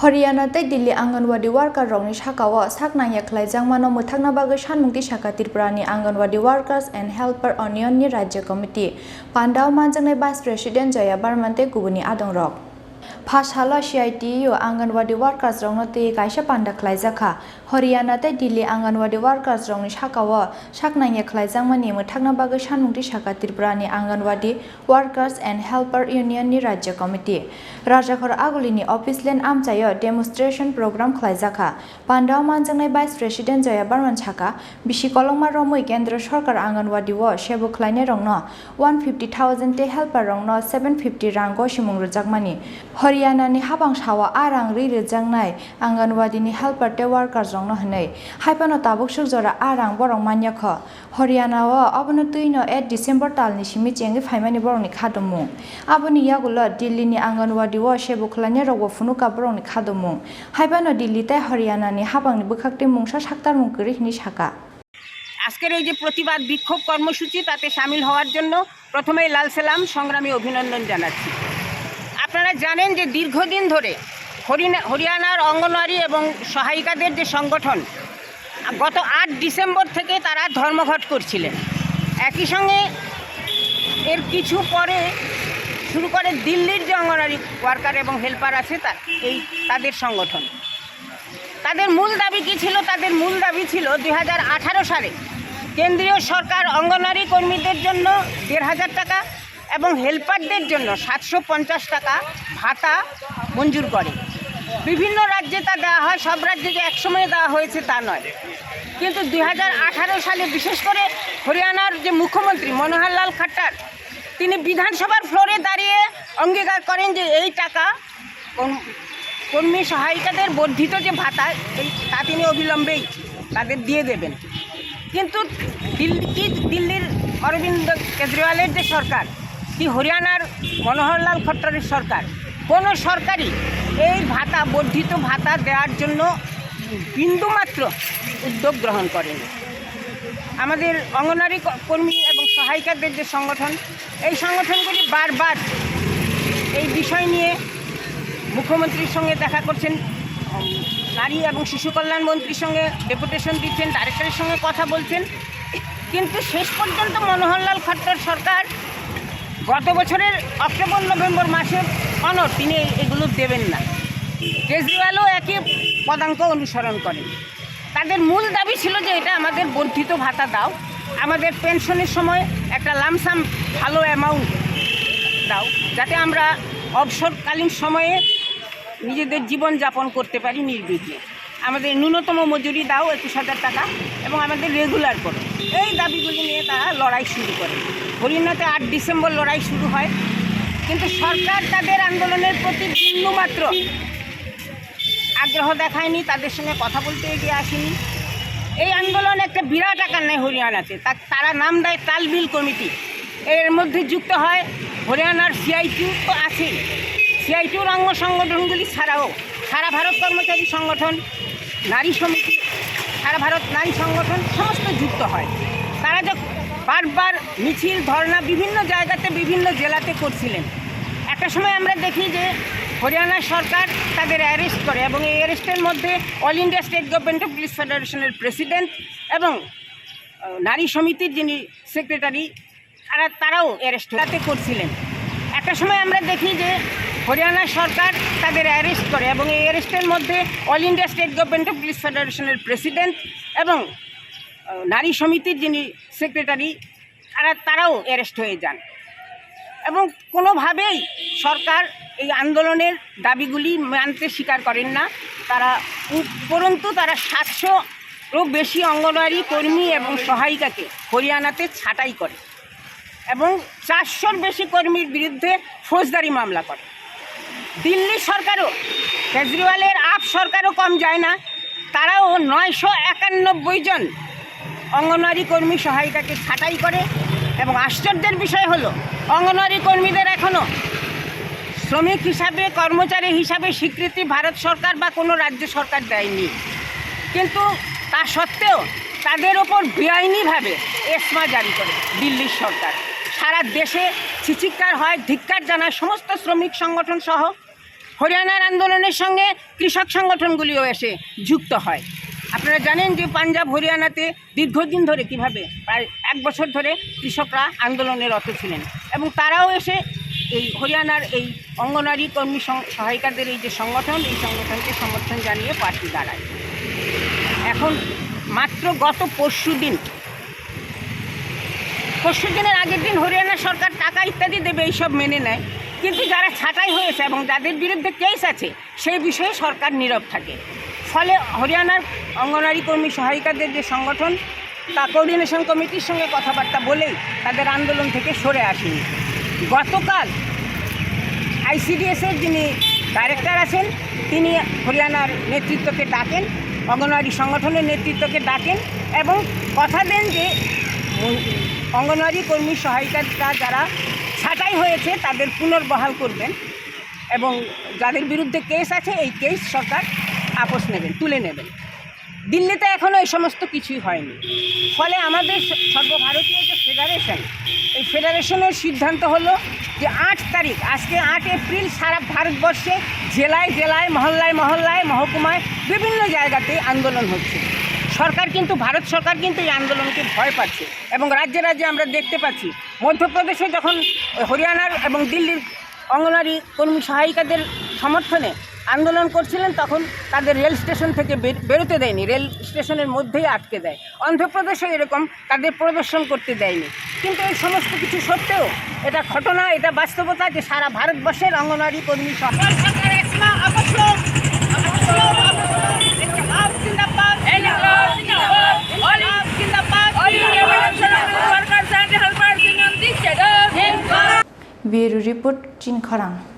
Haryana tei Delhi anganwadi worker rokni sakao saknangya khwlaijakmano muthakna bagwi sannmung tisakha Tripura ni anganwadi workers and helper union ni Rajya Committee Pandao manjaknai Vice President Jaya Barman tei gubuni adongrok Phashalo CITU anganwadi workers rokno tei kaisa panda khwlaijakha Haryana tei Delhi anganwadi workers rokni sakao saknangya khwlaijakmani muthakna bagwi sannmung tisakha Tripura ni anganwadi workers and helper union ni Rajya Committee Rajakor agulini office land amchayo demonstration program khwlaijakha Pandao manjaknai Vice President Jaya Barman chaka bisi kolongma romoi kendra sarkar anganwadi o sebo khlainai rokno 150,000 te helper rokno 750 rang gosimung rujakmani Haryana ni habang sawa arang ri rujaknai anganwadi ni helper te workers rokno hnai haipano tabuk sukjora arang borok manyakho Haryana o abono tuino 8 December talni simi chengi phaimani borokni khadomung aboni yagulo Delhi ni anganwadi o sebo khlainai rokbo phunuka borokni khadomung haipano Delhi tei Haryana ni habangni bwkhakti mungsa saktarmung kwri hini saka আজকের এই যে প্রতিবাদ বিক্ষোভ কর্মসূচি তাতে শামিল হওয়ার জন্য প্রথমেই লাল সালাম সংগ্রামী অভিনন্দন জানাচ্ছি। আপনারা জানেন যে দীর্ঘদিন ধরে হরিয়ানার অঙ্গনওয়াড়ি এবং সহায়িকাদের যে সংগঠন গত 8 ডিসেম্বর থেকে তারা ধর্মঘট করছিলেন। একই সঙ্গে এর কিছু পরে শুরু করে দিল্লির যে অঙ্গনওয়াড়ি ওয়ার্কার এবং হেল্পার আছে তাদের সংগঠন। তাদের মূল দাবি কী ছিল? তাদের মূল দাবি ছিল 2018 সালে কেন্দ্রীয় সরকার অঙ্গনওয়াড়ি কর্মীদের জন্য 1,500 টাকা এবং হেল্পারদের জন্য 750 টাকা ভাতা মঞ্জুর করে। বিভিন্ন রাজ্যে তা দেওয়া হয়, সব রাজ্যকে একসময়ে দেওয়া হয়েছে তা নয়, কিন্তু 2018 সালে বিশেষ করে হরিয়ানার যে মুখ্যমন্ত্রী মনোহর লাল খাট্টার তিনি বিধানসভার ফ্লোরে দাঁড়িয়ে অঙ্গীকার করেন যে এই টাকা কর্মী সহায়িকাদের বর্ধিত যে ভাতা তা তিনি অবিলম্বেই তাদের দিয়ে দেবেন। কিন্তু দিল্লির অরবিন্দ কেজরিওয়ালের যে সরকার কি হরিয়ানার মনোহরলাল খট্টরের সরকার কোনো সরকারই এই ভাতা বর্ধিত ভাতা দেওয়ার জন্য বিন্দুমাত্র উদ্যোগ গ্রহণ করেনি। আমাদের অঙ্গনওয়াড়ি কর্মী এবং সহায়িকাদের যে সংগঠন এই সংগঠনগুলি বারবার এই বিষয় নিয়ে মুখ্যমন্ত্রীর সঙ্গে দেখা করছেন, নারী এবং শিশু কল্যাণ মন্ত্রীর সঙ্গে ডেপুটেশন দিচ্ছেন, ডাইরেক্টরের সঙ্গে কথা বলছেন, কিন্তু শেষ পর্যন্ত মনোহরলাল খট্টর সরকার গত বছরের অক্টোবর নভেম্বর মাসে তিনি এগুলো দেবেন না। কেজরিওয়ালও একই পদাঙ্ক অনুসরণ করেন। তাদের মূল দাবি ছিল যে এটা আমাদের বর্ধিত ভাতা দাও, আমাদের পেনশনের সময় একটা লামসাম ভালো অ্যামাউন্ট দাও, যাতে আমরা অবসরকালীন সময়ে নিজেদের জীবন যাপন করতে পারি নির্বিঘ্নে। আমাদের ন্যূনতম মজুরি দাও 21,000 টাকা এবং আমাদের রেগুলার করো। এই দাবিগুলি নিয়ে তারা লড়াই শুরু করে। হরিয়ানাতে 8 ডিসেম্বর লড়াই শুরু হয়, কিন্তু সরকার তাদের আন্দোলনের প্রতি বিন্দুমাত্র আগ্রহ দেখায়নি, তাদের সঙ্গে কথা বলতে এগিয়ে আসেনি। এই আন্দোলন একটা বিরাট আকার নেয় হরিয়ানাতে, তারা নাম দেয় তালবিল কমিটি। এর মধ্যে যুক্ত হয় হরিয়ানার CITU তো আছেই, CITUর অঙ্গ সংগঠনগুলি ছাড়াও সারা ভারত কর্মচারী সংগঠন, নারী সমিতি, সারা ভারত নারী সংগঠন সমস্ত যুক্ত হয়। তারা যে বারবার মিছিল ধর্ণা বিভিন্ন জায়গাতে বিভিন্ন জেলাতে করছিলেন। একটা সময় আমরা দেখি যে হরিয়ানা সরকার তাদের অ্যারেস্ট করে এবং এই অ্যারেস্টের মধ্যে all India state government of police ফেডারেশনের প্রেসিডেন্ট এবং নারী সমিতির যিনি সেক্রেটারি তারাও অ্যারেস্ট করছিলেন। একটা সময় আমরা দেখি যে হরিয়ানা সরকার তাদের অ্যারেস্ট করে এবং এই অ্যারেস্টের মধ্যে all India state government of police ফেডারেশনের প্রেসিডেন্ট এবং নারী সমিতির যিনি সেক্রেটারি তারাও অ্যারেস্ট হয়ে যান এবং কোনোভাবেই সরকার এই আন্দোলনের দাবিগুলি মানতে স্বীকার করেন না। উপরন্তু তারা 700-রও বেশি অঙ্গনওয়াড়ি কর্মী এবং সহায়িকাকে হরিয়ানাতে ছাঁটাই করে এবং 400-র বেশি কর্মীর বিরুদ্ধে ফৌজদারি মামলা করে। দিল্লি সরকারও, কেজরিওয়ালের আপ সরকারও কম যায় না, তারাও 991 জন অঙ্গনওয়াড়ি কর্মী সহায়িকাকে ছাঁটাই করে এবং আশ্চর্যের বিষয় হলো অঙ্গনওয়াড়ি কর্মীদের এখনও শ্রমিক হিসাবে, কর্মচারী হিসাবে স্বীকৃতি ভারত সরকার বা কোনো রাজ্য সরকার দেয়নি, কিন্তু তা সত্ত্বেও তাদের ওপর বেআইনিভাবে এসমা জারি করে দিল্লির সরকার। সারা দেশে চিৎকার হয়, ধিক্কার জানায় সমস্ত শ্রমিক সংগঠন সহ হরিয়ানার আন্দোলনের সঙ্গে কৃষক সংগঠনগুলিও এসে যুক্ত হয়। আপনারা জানেন যে পাঞ্জাব হরিয়ানাতে দীর্ঘদিন ধরে কিভাবে প্রায় 1 বছর ধরে কৃষকরা আন্দোলনে রত ছিলেন এবং তারাও এসে এই হরিয়ানার এই অঙ্গনওয়াড়ি কর্মী সহায়িকাদের এই যে সংগঠন, এই সংগঠনকে সমর্থন জানিয়ে পার্টি দাঁড়ায়। এখন মাত্র গত পরশুদিনের আগের দিন হরিয়ানা সরকার টাকা ইত্যাদি দেবে এইসব মেনে নেয়, কিন্তু যারা ছাঁটাই হয়েছে এবং যাদের বিরুদ্ধে কেস আছে সেই বিষয়ে সরকার নীরব থাকে। ফলে হরিয়ানার অঙ্গনওয়াড়ি কর্মী সহায়িকাদের যে সংগঠন তা কোঅর্ডিনেশন কমিটির সঙ্গে কথাবার্তা বলেই তাদের আন্দোলন থেকে সরে আসেনি। গতকাল ICDS-এর যিনি ডাইরেক্টর আছেন তিনি হরিয়ানার নেতৃত্বকে ডাকেন, অঙ্গনওয়াড়ি সংগঠনের নেতৃত্বকে ডাকেন এবং কথা দেন যে অঙ্গনওয়াড়ি কর্মী সহায়িকারা যারা ছাঁটাই হয়েছে তাদের পুনর্বহাল করবেন এবং যাদের বিরুদ্ধে কেস আছে এই কেস সরকার আপোষ নেবেন, তুলে নেবেন। দিল্লিতে এখনও এই সমস্ত কিছুই হয়নি। ফলে আমাদের সর্বভারতীয় যে ফেডারেশন, এই ফেডারেশনের সিদ্ধান্ত হলো যে 8 তারিখ, আজকে 8 এপ্রিল সারা ভারতবর্ষে জেলায় জেলায়, মহল্লায় মহল্লায়, মহকুমায় বিভিন্ন জায়গাতে আন্দোলন হচ্ছে। ভারত সরকার কিন্তু এই আন্দোলনকে ভয় পাচ্ছে এবং রাজ্যে রাজ্যে আমরা দেখতে পাচ্ছি। মধ্যপ্রদেশে যখন হরিয়ানার এবং দিল্লির অঙ্গনওয়াড়ি কর্মী সহায়িকাদের সমর্থনে আন্দোলন করছিলেন তখন তাদের রেল স্টেশন থেকে বেরোতে দেয়নি, রেল স্টেশনের মধ্যেই আটকে দেয়। অন্ধ্রপ্রদেশে এরকম তাদের প্রদর্শন করতে দেয়নি। কিন্তু এই সমস্ত কিছু সত্ত্বেও এটা ঘটনা, এটা বাস্তবতা যে সারা ভারতবর্ষের অঙ্গনওয়াড়ি কর্মী Bureau Report, Khorang.